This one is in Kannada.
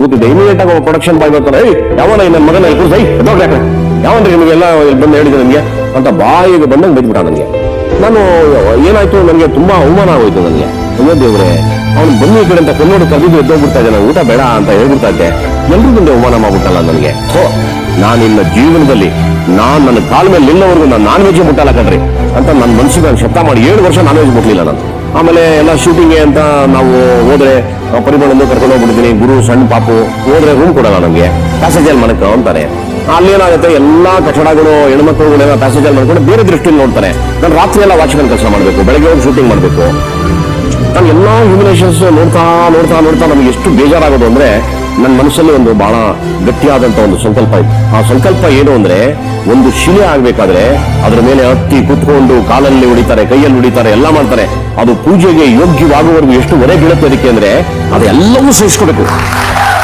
ಕೂತಿದ್ದೆ. ಇಮಿಡಿಯೇಟ್ ಆಗಿ ಪ್ರೊಡಕ್ಷನ್ ಬಾಯ್ ಬರ್ತಾರೆ, ಯಾವನ ನನ್ನ ಮಗನ ಕೂರ್ಸೈ ಯಾಕೆ ಯಾವನ್ರಿ ನಿಮಗೆಲ್ಲ ಬಂದು ಹೇಳಿದ್ರೆ ನನಗೆ ಅಂತ ಬಾಯಿಗೆ ಬಂದಂಗೆ ಬೈದ್ಬಿಟ್ಟ ನನಗೆ. ನಾನು ಏನಾಯ್ತು, ನನಗೆ ತುಂಬಾ ಅವಮಾನ ಆಗೋಯ್ತು ನನಗೆ. ಅಯ್ಯೋ ದೇವ್ರೆ, ಅವ್ನು ಬನ್ನಿ ಈ ಕಡೆ ಅಂತ ಕನ್ನೋಡು ಕರೆದು ಎದ್ದೋಗ್ಬಿಡ್ತಾ ಇದ್ದೆ, ನಾನು ಊಟ ಬೇಡ ಅಂತ ಹೇಳ್ಬಿಡ್ತಾ ಇದ್ದೆ. ಎಲ್ರೂ ಮುಂದೆ ಅವಮಾನ ಮಾಡ್ಬಿಟ್ಟಲ್ಲ ನನಗೆ. ನಾನಿನ್ನ ಜೀವನದಲ್ಲಿ ನನ್ನ ಕಾಲ ಮೇಲೆ ನಿಲ್ಲವರೆಗೂ ನಾನು ನಾನ್ ವೆಜ್ ಮುಟ್ಟಲ್ಲ ಕಣ್ರಿ ಅಂತ ನನ್ನ ಮನಸ್ಸಿಗೆ ನಾನು ಶಬ್ದ ಮಾಡಿ 7 ವರ್ಷ ನಾನ್ ವೆಜ್ ಮುಟ್ಲಿಲ್ಲ ನಾನು. ಆಮೇಲೆ ಎಲ್ಲ ಶೂಟಿಂಗ್ಗೆ ಅಂತ ನಾವು ಹೋದ್ರೆ ಪರಿಮಳನ್ನು ಕರ್ಕೊಂಡು ಹೋಗ್ಬಿಡ್ತೀನಿ. ಗುರು ಸಣ್ಣ ಪಾಪು ಹೋದ್ರೆ ರೂಮ್ ಕೊಡಲ್ಲ ನಮಗೆ, ಪ್ಯಾಸೇಜಲ್ಲಿ ಮನಕ ಅಂತಾರೆ. ಅಲ್ಲೇನಾಗುತ್ತೆ, ಎಲ್ಲಾ ಕಟ್ಟಡಗಳು ಹೆಣ್ಮಕ್ಳುಗಳೆಲ್ಲ ಪ್ಯಾಸೇಜಲ್ಲಿ ಮಾಡ್ಕೊಂಡು ಬೇರೆ ದೃಷ್ಟಿಯಲ್ಲಿ ನೋಡ್ತಾರೆ. ನಾನು ರಾತ್ರಿ ಎಲ್ಲ ವಾಚ್ಮನ್ ಕೆಲಸ ಮಾಡಬೇಕು, ಬೆಳಗ್ಗೆ ಹೋಗಿ ಶೂಟಿಂಗ್ ಮಾಡಬೇಕು. ನಾನು ಎಲ್ಲಾ ಹ್ಯೂಮಿನೇಷನ್ಸ್ ನೋಡ್ತಾ ನೋಡ್ತಾ ನೋಡ್ತಾ ನಮ್ಗೆ ಎಷ್ಟು ಬೇಜಾರಾಗೋದು ಅಂದ್ರೆ, ನನ್ನ ಮನಸ್ಸಲ್ಲಿ ಒಂದು ಬಹಳ ಗಟ್ಟಿಯಾದಂತ ಒಂದು ಸಂಕಲ್ಪ ಇತ್ತು. ಆ ಸಂಕಲ್ಪ ಏನು ಅಂದ್ರೆ, ಒಂದು ಶಿಲೆ ಆಗ್ಬೇಕಾದ್ರೆ ಅದ್ರ ಮೇಲೆ ಹತ್ತಿ ಕುತ್ಕೊಂಡು ಕಾಲಲ್ಲಿ ಹೊಡಿತಾರೆ, ಕೈಯಲ್ಲಿ ಹೊಡಿತಾರೆ, ಎಲ್ಲ ಮಾಡ್ತಾರೆ. ಅದು ಪೂಜೆಗೆ ಯೋಗ್ಯವಾಗುವವರೆಗೂ ಎಷ್ಟು ಹೊರೆ ಬೀಳುತ್ತೆ ಅದಕ್ಕೆ ಅಂದ್ರೆ ಅದೆಲ್ಲವೂ ಸಹಿಸ್ಕೋಬೇಕು.